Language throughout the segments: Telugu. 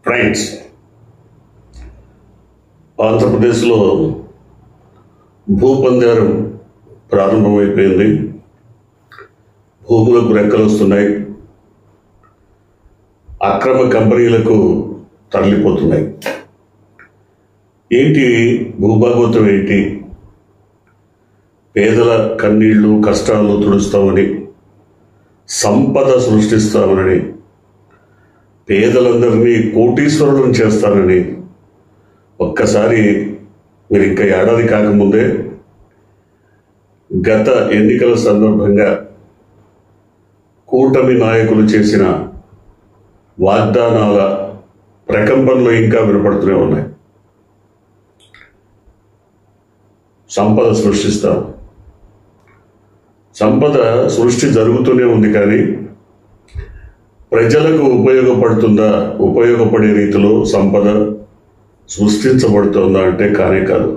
ఫ్రెండ్స్, ఆంధ్రప్రదేశ్లో భూపందారం ప్రారంభమైపోయింది. భూములకు రెక్కలు వస్తున్నాయి, అక్రమ కంపెనీలకు తరలిపోతున్నాయి. ఏంటి భూభాగవతం ఏంటి? పేదల కన్నీళ్లు కష్టాలు తుడుస్తామని, సంపద సృష్టిస్తామని, పేదలందరినీ కోటీశ్వరులను చేస్తానని ఒక్కసారి మీరు ఇంకా ఏడాది కాకముందే గత ఎన్నికల సందర్భంగా కూటమి నాయకులు చేసిన వాగ్దానాల ప్రకంపనలు ఇంకా వినపడుతూనే ఉన్నాయి. సంపద సృష్టిస్తాం, సంపద సృష్టి జరుగుతూనే ఉంది, కానీ ప్రజలకు ఉపయోగపడే రీతిలో సంపద సృష్టించబడుతుందా అంటే కానే కాదు.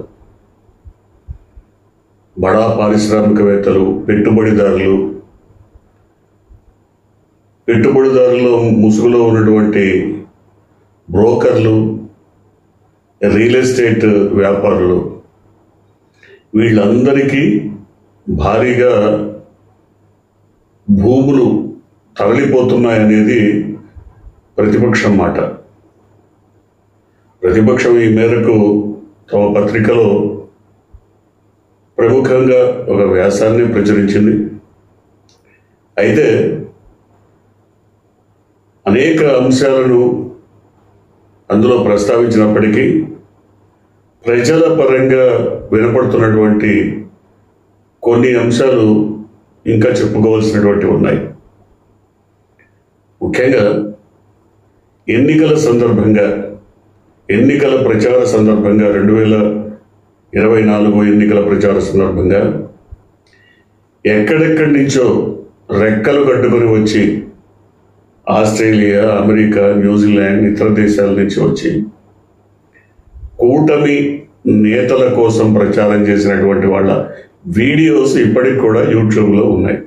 బడా పారిశ్రామికవేత్తలు, పెట్టుబడిదారులు ముసుగులో ఉన్నటువంటి బ్రోకర్లు, రియల్ ఎస్టేట్ వ్యాపారులు, వీళ్ళందరికీ భారీగా భూములు తరలిపోతున్నాయనేది ప్రతిపక్షం మాట. ప్రతిపక్షం ఈ మేరకు తమ పత్రికలో ప్రముఖంగా ఒక వ్యాసాన్ని ప్రచురించింది. అయితే అనేక అంశాలను అందులో ప్రస్తావించినప్పటికీ ప్రజల పరంగా వినపడుతున్నటువంటి కొన్ని అంశాలు ఇంకా చెప్పుకోవాల్సినటువంటి ఉన్నాయి. ముఖ్యంగా ఎన్నికల ప్రచార సందర్భంగా 2024 ఎన్నికల ప్రచార సందర్భంగా ఎక్కడెక్కడి నుంచో రెక్కలు కట్టుకొని వచ్చి ఆస్ట్రేలియా, అమెరికా, న్యూజిలాండ్, ఇతర దేశాల నుంచి వచ్చి కూటమి నేతల కోసం ప్రచారం చేసినటువంటి వాళ్ళ వీడియోస్ ఇప్పటికి కూడా యూట్యూబ్లో ఉన్నాయి.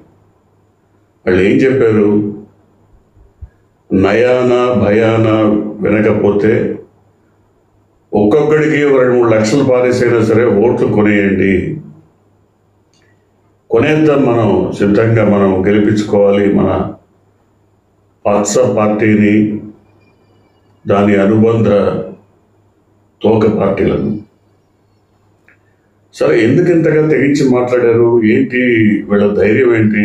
వాళ్ళు ఏం చెప్పారు? నయానా భయానా వినకపోతే ఒక్కొక్కడికి 2-3 లక్షలు పారేసైనా సరే ఓట్లు కొనేయండి, కొనేద్దాం, మనం సిద్ధంగా, మనం గెలిపించుకోవాలి మన పచ్చ పార్టీని, దాని అనుబంధ తోక పార్టీలను. సరే, ఎందుకు ఇంతగా తెగించి మాట్లాడారు? ఏంటి వీళ్ళ ధైర్యం? ఏంటి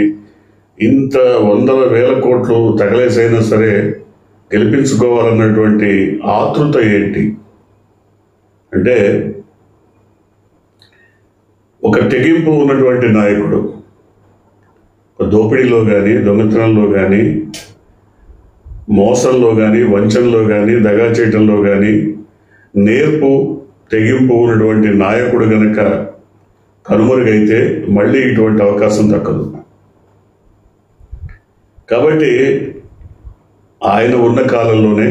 ఇంత 100,000 కోట్లు తగలేసైనా సరే గెలిపించుకోవాలన్నటువంటి ఆతృత ఏంటి అంటే, ఒక తెగింపు ఉన్నటువంటి నాయకుడు దోపిడీలో కానీ, దొంగతనంలో కానీ, మోసంలో కానీ, వంచనలో కానీ, దగా చేయటంలో కానీ నేర్పు తెగింపు ఉన్నటువంటి నాయకుడు గనక కనుమరుగైతే మళ్ళీ ఇటువంటి అవకాశం దక్కదు. కాబట్టి ఆయన ఉన్న కాలంలోనే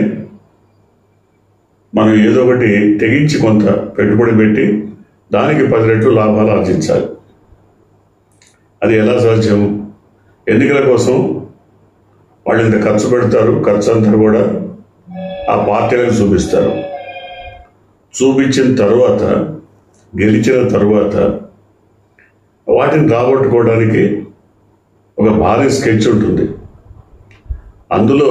మనం ఏదో ఒకటి తెగించి కొంత పెట్టుబడి పెట్టి దానికి 10 రెట్లు లాభాలు ఆర్జించాలి. అది ఎలా సాధ్యం? ఎన్నికల కోసం వాళ్ళు ఇంత ఖర్చు పెడతారు, ఖర్చు అంతా కూడా ఆ పార్టీలకు చూపిస్తారు. చూపించిన తర్వాత, గెలిచిన తర్వాత వాటిని రాబట్టుకోవడానికి ఒక భారీ స్కెచ్ ఉంటుంది. అందులో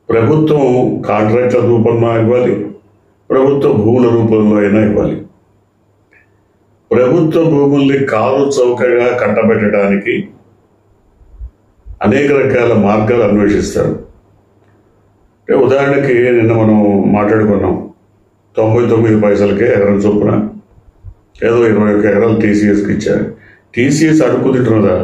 ప్రభుత్వం కాంట్రాక్ట్ల రూపంలో ఇవ్వాలి, ప్రభుత్వ భూముల రూపంలో అయినా ఇవ్వాలి. ప్రభుత్వ భూముల్ని కారు చౌకగా కట్టబెట్టడానికి అనేక రకాల మార్గాలు అన్వేషిస్తారు. అంటే ఉదాహరణకి నిన్న మనం మాట్లాడుకున్నాం, 99 పైసలకే ఎకరం చొప్పున ఏదో 21 ఎకరాలు టీసీఎస్కి ఇచ్చారు. టీసీఎస్ అడుక్కు తింటున్నదా?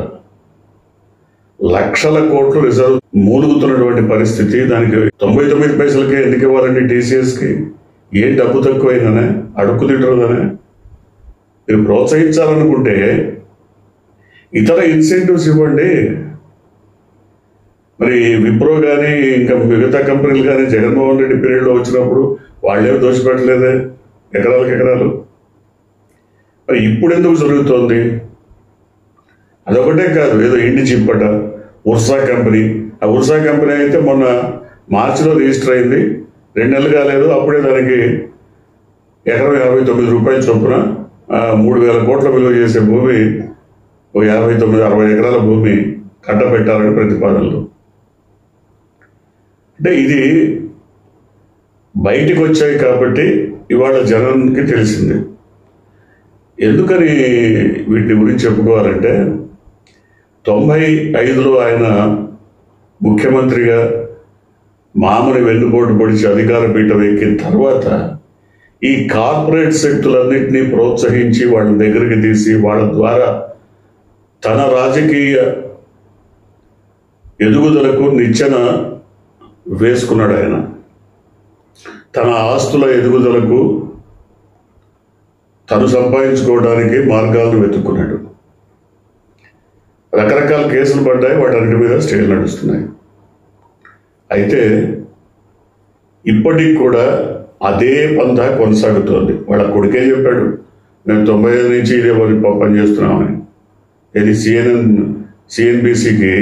లక్షల కోట్లు రిజర్వ్ మూలుగుతున్నటువంటి పరిస్థితి. దానికి 99 పైసలకే ఎందుకు ఇవ్వాలండి టీసీఎస్కి? ఏం డబ్బు తక్కువైందనే? అడుక్కు తింటున్నదనే? మీరు ప్రోత్సహించాలనుకుంటే ఇతర ఇన్సెంటివ్స్ ఇవ్వండి. మరి విప్రో కానీ, ఇంకా మిగతా కంపెనీలు కానీ జగన్మోహన్ రెడ్డి పీరియడ్లో వచ్చినప్పుడు వాళ్ళేమో దోచిపెట్టలేదే ఎకరాలు. మరి ఇప్పుడు ఎందుకు జరుగుతోంది? అదొకటే కాదు, ఏదో ఇండి చిప్పట ఉర్సా కంపెనీ. ఆ ఉర్సా కంపెనీ అయితే మొన్న మార్చిలో రిజిస్టర్ అయింది, 2 నెలలు కాలేదు, అప్పుడే దానికి ఎకరం 59 రూపాయల చొప్పున 3,000 కోట్ల విలువ చేసే భూమి 59-60 ఎకరాల భూమి కట్టబెట్టాలని ప్రతిపాదనలు. అంటే ఇది బయటికి వచ్చాయి కాబట్టి ఇవాళ జనానికి తెలిసింది. ఎందుకని వీటి గురించి చెప్పుకోవాలంటే 95లో ఆయన ముఖ్యమంత్రిగా మామూలు వెన్నుపోటు పొడిచి అధికార పీఠం ఎక్కిన తర్వాత ఈ కార్పొరేట్ శక్తులన్నింటినీ ప్రోత్సహించి వాళ్ళ దగ్గరికి తీసి వాళ్ళ ద్వారా తన రాజకీయ ఎదుగుదలకు నిచ్చెన వేసుకున్నాడు. ఆయన తన ఆస్తుల ఎదుగుదలకు తను సంపాదించుకోవడానికి మార్గాలను వెతుక్కున్నాడు. రకరకాల కేసులు పడ్డాయి, వాటన్నిటి మీద స్టేలు నడుస్తున్నాయి. అయితే ఇప్పటికి కూడా అదే పంథా కొనసాగుతోంది. వాళ్ళ కొడుకే చెప్పాడు, మేము 95 నుంచి ఇదే పని చేస్తున్నామని. ఇది సిఎన్బిసికి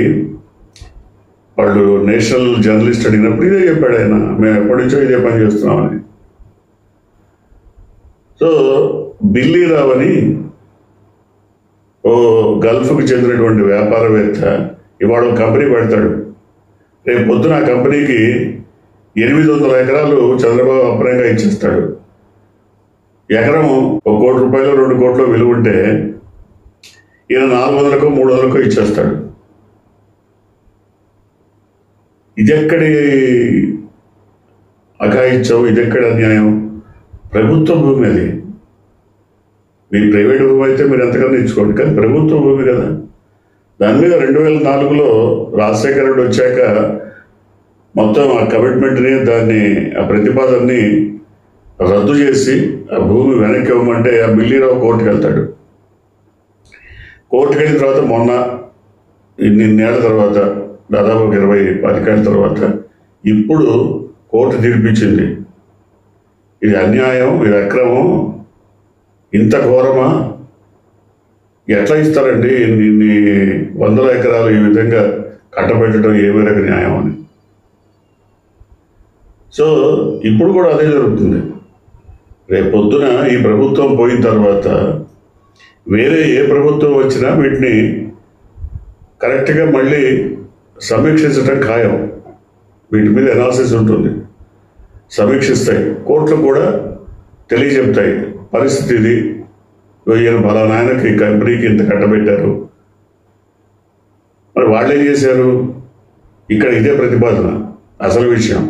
వాళ్ళు నేషనల్ జర్నలిస్ట్ అడిగినప్పుడు ఇదే చెప్పాడు ఆయన, మేము ఎప్పటి నుంచో ఇదే పని చేస్తున్నామని. సో బిల్లీరావు అని ఓ గల్ఫ్కు చెందినటువంటి వ్యాపారవేత్త ఇవాళ కంపెనీ పెడతాడు. రేపు పొద్దున ఆ కంపెనీకి 800 ఎకరాలు చంద్రబాబు అప్రంగా ఇచ్చేస్తాడు. ఎకరం 1 కోటి రూపాయలు 2 కోట్ల విలువ ఉంటే ఈయన 400కో 300కో ఇచ్చేస్తాడు. ఇదెక్కడి అఘాయిత్యం, ఇదెక్కడ అన్యాయం? ప్రభుత్వ భూమి అది. మీ ప్రైవేట్ భూమి అయితే మీరు ఎంతకన్నా ఇచ్చుకోండి, కానీ ప్రభుత్వ భూమి కదా. దాని మీద 2004లో రాజశేఖర రెడ్డి వచ్చాక మొత్తం ఆ కమిట్మెంట్ని ఆ ప్రతిపాదనని రద్దు చేసి ఆ భూమి వెనక్కి ఇవ్వమంటే ఆ బిల్లీరావు కోర్టుకు వెళ్తాడు. కోర్టుకు వెళ్ళిన తర్వాత మొన్న ఇన్నేళ్ల తర్వాత, దాదాపు 20-25 ఏళ్ళ తర్వాత ఇప్పుడు కోర్టు తీర్పిచ్చింది, ఇది అన్యాయం, ఇది అక్రమం, ఇంత ఘోరమా, ఎట్లా ఇస్తారండి ఇన్ని 100 ఎకరాలు ఈ విధంగా కట్టబెట్టడం ఏ మేరకు న్యాయం అని. సో ఇప్పుడు కూడా అదే జరుగుతుంది. రేపు పొద్దున ఈ ప్రభుత్వం పోయిన తర్వాత వేరే ఏ ప్రభుత్వం వచ్చినా వీటిని కరెక్ట్గా మళ్ళీ సమీక్షించడం ఖాయం. వీటి మీద అనాలిసిస్ ఉంటుంది, సమీక్షిస్తాయి, కోర్టులు కూడా తెలియజెప్తాయి పరిస్థితి ఇది, ఈయన ఫలానా ఆయనకి కంపెనీకి ఇంత కట్టబెట్టారు. మరి వాళ్ళు ఏం చేశారు? ఇక్కడ ఇదే ప్రతిపాదన. అసలు విషయం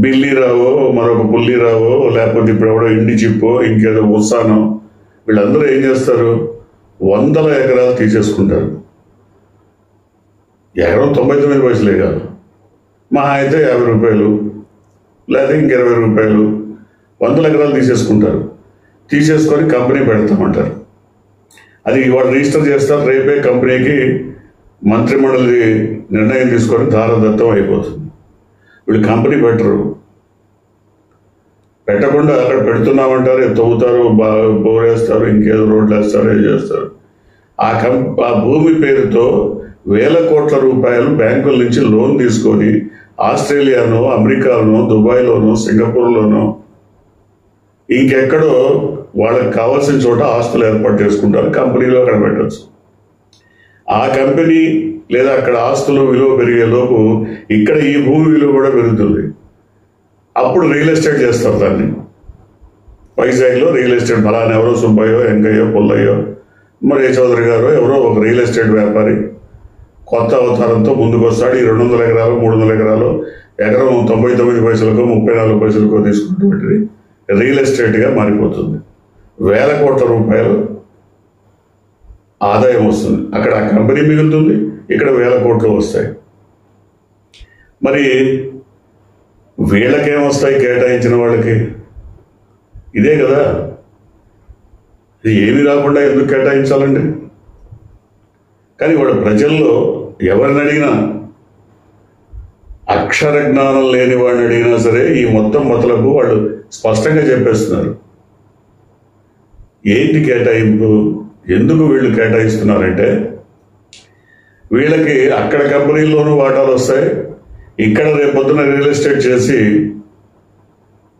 బిల్లీరావో మరొక పుల్లీరావో లేకపోతే ఇప్పుడు ఎవడో ఇండి చిప్పో ఇంకేదో ఉత్సానో వీళ్ళందరూ ఏం చేస్తారు? 100 ఎకరాలు తీసేసుకుంటారు. ఎకరం 99 పైసలే కాదు, మహా అయితే 50 రూపాయలు లేదా ఇంక 20 రూపాయలు, 100 ఎకరాలు తీసేసుకుంటారు. తీసేసుకొని కంపెనీ పెడతామంటారు. అది ఇవాళ రిజిస్టర్ చేస్తారు, రేపే కంపెనీకి మంత్రిమండలి నిర్ణయం తీసుకొని దారదత్తం అయిపోతుంది. వీళ్ళు కంపెనీ పెట్టరు, పెట్టకుండా అక్కడ పెడుతున్నామంటారు, తవ్వుతారు, బోరేస్తారు, ఇంకేదో రోడ్లు వేస్తారు, ఏం చేస్తారు. ఆ భూమి పేరుతో 1,000 కోట్ల రూపాయలు బ్యాంకుల నుంచి లోన్ తీసుకొని ఆస్ట్రేలియానో, అమెరికాలోనో, దుబాయ్లోనో, సింగపూర్లోనో ఇంకెక్కడో వాళ్ళకి కావాల్సిన చోట ఆస్తులు ఏర్పాటు చేసుకుంటారు. కంపెనీలో అక్కడ పెట్టచ్చు. ఆ కంపెనీ లేదా అక్కడ ఆస్తులు విలువ పెరిగేలోపు ఇక్కడ ఈ భూమి విలువ కూడా పెరుగుతుంది. అప్పుడు రియల్ ఎస్టేట్ చేస్తారు దాన్ని. వైజాగ్లో రియల్ ఎస్టేట్ ఫలానా ఎవరో సుబ్బయ్యో, వెంకయ్యో, పుల్లయ్యో, మరి చౌదరి గారు ఎవరో ఒక రియల్ ఎస్టేట్ వ్యాపారి కొత్త అవతారంతో ముందుకు వస్తాడు. ఈ 200 ఎకరాలు 300 ఎకరాలు ఎకరం 99 పైసలకో 34 పైసలకో తీసుకున్నటువంటిది రియల్ ఎస్టేట్గా మారిపోతుంది. 1,000 కోట్ల రూపాయలు ఆదాయం వస్తుంది. అక్కడ ఆ కంపెనీ మిగులుతుంది, ఇక్కడ 1,000 కోట్లు వస్తాయి. మరి వీళ్ళకేమొస్తాయి? కేటాయించిన వాళ్ళకి ఇదే కదా. ఇది ఏమీ రాకుండా ఎందుకు కేటాయించాలండి? కానీ వాడు ప్రజల్లో ఎవరిని అడిగినా, అక్షర జ్ఞానం లేని వాడిని అడిగినా సరే ఈ మొత్తం మొదలకు వాళ్ళు స్పష్టంగా చెప్పేస్తున్నారు. ఏంటి కేటాయింపు? ఎందుకు వీళ్ళు కేటాయిస్తున్నారంటే వీళ్ళకి అక్కడ కంపెనీల్లోనూ వాటాలు వస్తాయి, ఇక్కడ రేపొద్దున రియల్ ఎస్టేట్ చేసి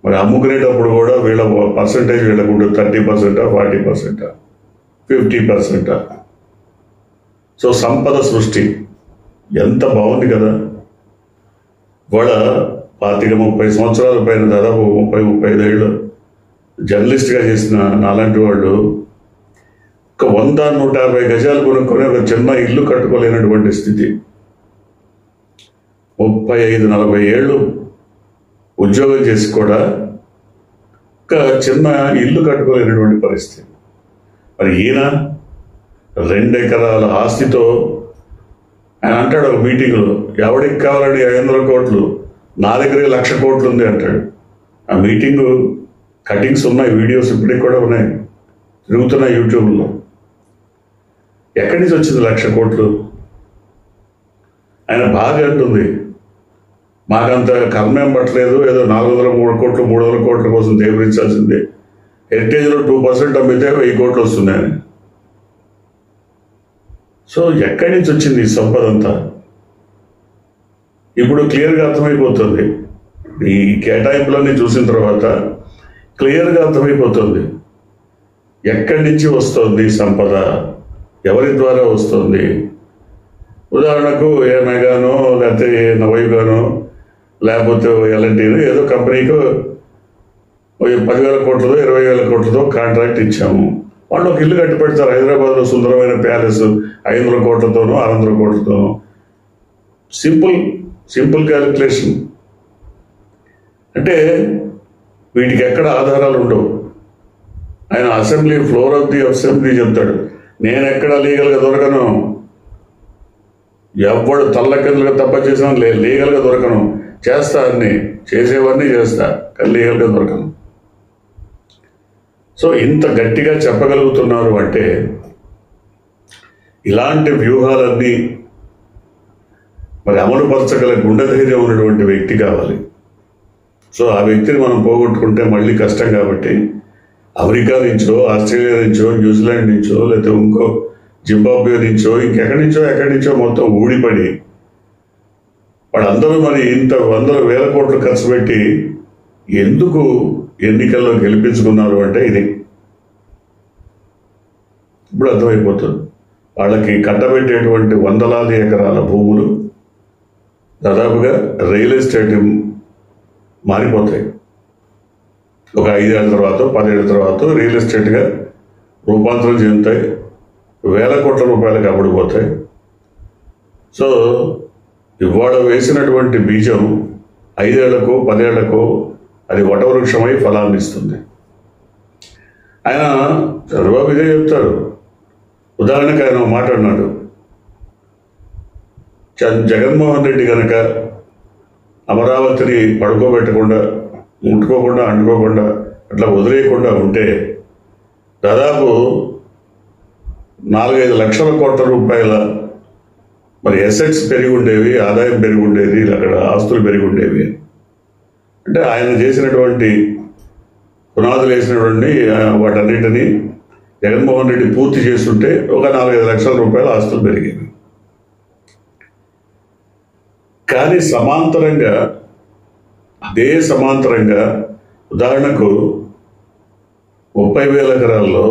మరి అమ్ముకునేటప్పుడు కూడా వీళ్ళ పర్సంటేజ్ వీళ్ళకు ఉంటుంది 30%, 40%, 50%. సో సంపద సృష్టి ఎంత బాగుంది కదా. వాళ్ళ 25-30 సంవత్సరాల పైన దాదాపు 30-35 ఏళ్ళు జర్నలిస్ట్గా చేసిన నాలాంటి వాళ్ళు ఒక 100-150 గజాలు కొనుక్కొని ఒక చిన్న ఇల్లు కట్టుకోలేనటువంటి స్థితి. 35-40 ఏళ్ళు ఉద్యోగం చేసి కూడా ఒక చిన్న ఇల్లు కట్టుకోలేనటువంటి పరిస్థితి. మరి ఈయన 2 ఎకరాల ఆస్తితో ఆయన అంటాడు ఒక మీటింగ్లో, ఎవడికి కావాలని 500 కోట్లు, నా దగ్గర 1,00,000 కోట్లు ఉంది అంటాడు. ఆ మీటింగు కటింగ్స్ ఉన్నాయి, వీడియోస్ ఇప్పటికి కూడా ఉన్నాయి, తిరుగుతున్నాయి యూట్యూబ్లో. ఎక్కడి నుంచి వచ్చింది 1,00,000 కోట్లు? ఆయన భార్య అంటుంది, మాకంత కర్మేం పట్టలేదు, ఏదో 403 కోట్లు 300 కోట్ల కోసం దేవరించాల్సిందే, హెరిటేజ్లో 2% అమ్మితే 1000 కోట్లు వస్తున్నాయని. సో ఎక్కడి నుంచి వచ్చింది ఈ సంపద అంతా? ఇప్పుడు క్లియర్గా అర్థమైపోతుంది. ఈ కేటాయింపులన్నీ చూసిన తర్వాత క్లియర్గా అర్థమైపోతుంది ఎక్కడి నుంచి వస్తుంది సంపద, ఎవరి ద్వారా వస్తుంది. ఉదాహరణకు ఏ మెగానో లేకపోతే ఏ నవయుగానో లేకపోతే ఎల్ఎన్టీనో ఏదో కంపెనీకి 10,000 కోట్లతో 20,000 కోట్లతో కాంట్రాక్ట్ ఇచ్చాము. వాళ్ళు ఒక ఇల్లు కట్టి పెడతారు హైదరాబాద్లో, సుందరమైన ప్యాలెస్ 500 కోట్లతోనో 600 కోట్లతోనో. Simple calculation. అంటే వీటికి ఎక్కడ ఆధారాలు ఉండవు. ఆయన ఫ్లోర్ ఆఫ్ ది అసెంబ్లీ చెప్తాడు, నేను ఎక్కడ లీగల్గా దొరకను, ఎవడు తల్లకిందులుగా తప్ప చేసినా లీగల్గా దొరకను, చేస్తా అన్ని, చేసేవన్నీ చేస్తా, కానీ లీగల్గా దొరకను. సో ఇంత గట్టిగా చెప్పగలుగుతున్నారు అంటే ఇలాంటి వ్యూహాలన్నీ మరి అమలుపరచగల గుండె ధైర్యం ఉన్నటువంటి వ్యక్తి కావాలి. సో ఆ వ్యక్తిని మనం పోగొట్టుకుంటే మళ్ళీ కష్టం. కాబట్టి అమెరికా నుంచో, ఆస్ట్రేలియా నుంచో, న్యూజిలాండ్ నుంచో, లేకపోతే ఇంకో జింబాబ్వే నుంచో, ఎక్కడి నుంచో మొత్తం ఊడిపడి వాళ్ళందరూ మరి ఇంత 100,000 కోట్లు ఖర్చు పెట్టి ఎందుకు ఎన్నికల్లో గెలిపించుకున్నారు అంటే ఇది ఇప్పుడు అర్థమైపోతుంది. వాళ్ళకి కట్టబెట్టేటువంటి 100,000 ఎకరాల భూములు దాదాపుగా రియల్ ఎస్టేట్ మారిపోతాయి. ఒక 5 ఏళ్ళ తర్వాత 10 ఏళ్ళ తర్వాత రియల్ ఎస్టేట్గా రూపాంతరం చెందుతాయి, 1,000 కోట్ల రూపాయలకు అమ్ముడుపోతాయి. సో ఇవాళ వేసినటువంటి బీజం 5 ఏళ్లకో 10 ఏళ్లకో అది వటవృక్షమై ఫలాన్ని ఇస్తుంది. ఆయన చంద్రబాబు ఇదే చెప్తాడు. ఉదాహరణకు ఆయన మాట్లాడినాడు, జగన్మోహన్ రెడ్డి కనుక అమరావతిని పడుకోబెట్టకుండా, ముట్టుకోకుండా, అంటుకోకుండా, అట్లా వదిలేయకుండా ఉంటే దాదాపు 4-5 లక్షల కోట్ల రూపాయల మరి అసెట్స్ పెరిగి ఉండేవి, ఆదాయం పెరిగి ఉండేది, అక్కడ ఆస్తులు పెరిగి ఉండేవి. అంటే ఆయన చేసినటువంటి పునాదులు వేసినటువంటి వాటన్నిటినీ జగన్మోహన్ రెడ్డి పూర్తి చేస్తుంటే ఒక 4-5 లక్షల రూపాయల ఆస్తులు పెరిగేవి. కానీ సమాంతరంగా ఉదాహరణకు 30,000 ఎకరాల్లో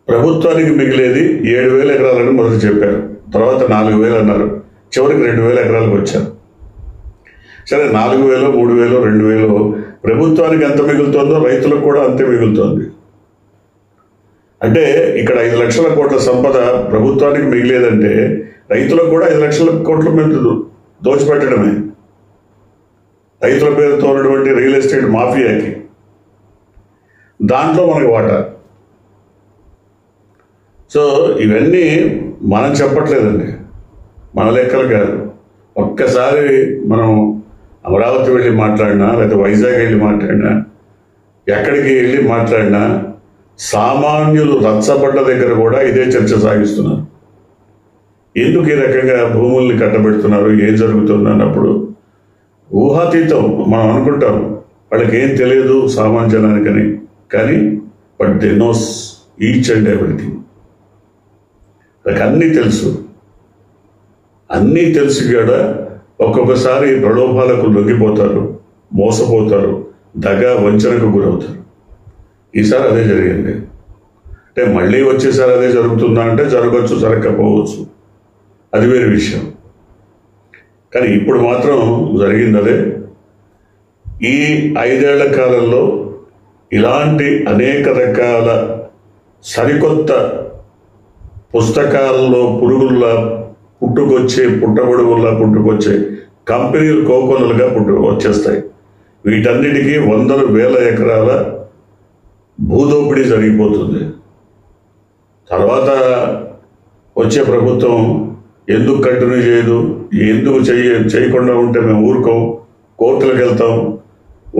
ప్రభుత్వానికి మిగిలేది 7,000 ఎకరాలని మొదట చెప్పారు, తర్వాత 4,000 అన్నారు, చివరికి 2,000 ఎకరాలకు వచ్చారు. సరే 4,000, 3,000, 2,000 ప్రభుత్వానికి ఎంత మిగులుతుందో రైతులకు కూడా అంతే మిగులుతుంది. అంటే ఇక్కడ 5 లక్షల కోట్ల సంపద ప్రభుత్వానికి మిగిలేదంటే రైతులకు కూడా 5 లక్షల కోట్ల మీద దోచిపెట్టడమే, రైతుల పేరుతో ఉన్నటువంటి రియల్ ఎస్టేట్ మాఫియాకి. దాంట్లో మనకు వాటా. సో ఇవన్నీ మనం చెప్పట్లేదండి, మన లెక్కలు కాదు. ఒక్కసారి మనం అమరావతి వెళ్ళి మాట్లాడినా, లేకపోతే వైజాగ్ వెళ్ళి మాట్లాడినా, ఎక్కడికి వెళ్ళి మాట్లాడినా సామాన్యులు రచ్చబడ్డ దగ్గర కూడా ఇదే చర్చ సాగిస్తున్నారు. ఎందుకు ఈ రకంగా భూముల్ని కట్టబెడుతున్నారు, ఏం జరుగుతుంది అన్నప్పుడు ఊహాతీతం. మనం అనుకుంటాం వాళ్ళకి ఏం తెలియదు సామాన్య జనానికని, కానీ but they knows each and everything. వాళ్ళకి అన్నీ తెలుసు కూడా ఒక్కొక్కసారి ప్రలోభాలకు లొంగిపోతారు, మోసపోతారు, దగా వంచనకు గురవుతారు. ఈసారి అదే జరిగింది. అంటే మళ్ళీ వచ్చేసారి అదే జరుగుతుందా అంటే జరగచ్చు, జరగకపోవచ్చు, అది వేరే విషయం. కానీ ఇప్పుడు మాత్రం జరిగింది అదే. ఈ 5 ఏళ్ల కాలంలో ఇలాంటి అనేక రకాల సరికొత్త పుస్తకాల్లో పురుగుల్లా పుట్టుకొచ్చే కంపెనీలు కోకొల్లలుగా వచ్చేస్తాయి. వీటన్నిటికీ వందల వేల ఎకరాల భూదోపిడీ జరిగిపోతుంది. తర్వాత వచ్చే ప్రభుత్వం ఎందుకు కంటిన్యూ చేయదు, ఎందుకు చేయకుండా ఉంటే మేము ఊరుకోం, కోర్టులకు వెళ్తాం,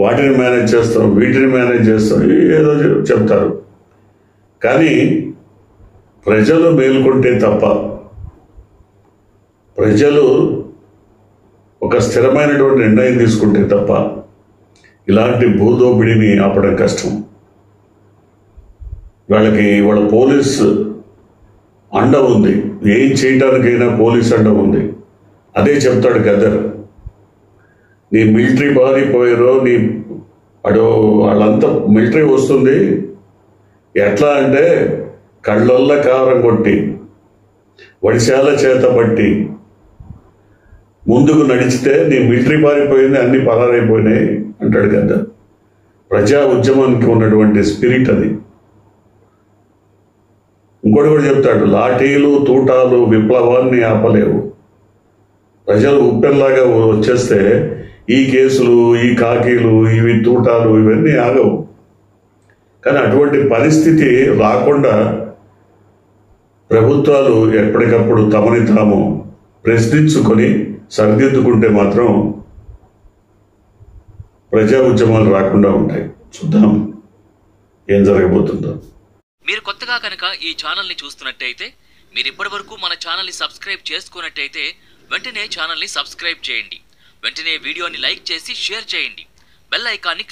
వాటిని మేనేజ్ చేస్తాం, వీటిని మేనేజ్ చేస్తాం, ఏదో చెప్తారు. కానీ ప్రజలు మేల్కొంటే తప్ప, ప్రజలు ఒక స్థిరమైనటువంటి నిర్ణయం తీసుకుంటే తప్ప ఇలాంటి భూదోపిడిని ఆపడం కష్టం. వాళ్ళ పోలీస్ అండ ఉంది, ఏం చేయడానికైనా పోలీస్ అండ ఉంది. అదే చెప్తాడు గద్దర్. నీ మిలిటరీ పారిపోయారో వాళ్ళంతా మిలిటరీ వస్తుంది, ఎట్లా అంటే కళ్ళొల్ల కారం కొట్టి వడిశాల చేత బట్టి ముందుకు నడిచితే నీ మిలిటరీ పారిపోయింది, అన్ని పరారైపోయినాయి అంటాడు కదా. ప్రజా ఉద్యమానికి ఉన్నటువంటి స్పిరిట్ అది. ఇంకోటి కూడా చెప్తాడు, లాఠీలు తూటాలు విప్లవాన్ని ఆపలేవు. ప్రజలు ఉప్పెనలాగా వచ్చేస్తే ఈ కేసులు, ఈ కాకీలు, ఇవి తూటాలు ఇవన్నీ ఆగవు. కానీ అటువంటి పరిస్థితి రాకుండా ప్రభుత్వాలు ఎప్పటికప్పుడు తమని తాము ప్రశ్నించుకొని సరిదిద్దుకుంటే మాత్రం ప్రజా ఉద్యమాలు రాకుండా ఉంటాయి. చూద్దాం ఏం జరగబోతుందో. మీరు కొత్తగా కనుక ఈ ఛానల్ని చూస్తున్నట్టయితే, మీరు ఇప్పటివరకు మన ఛానల్ని సబ్స్క్రైబ్ చేసుకున్నట్టయితే వెంటనే ఛానల్ని సబ్స్క్రైబ్ చేయండి. వెంటనే వీడియోని లైక్ చేసి షేర్ చేయండి. బెల్ ఐకాన్ని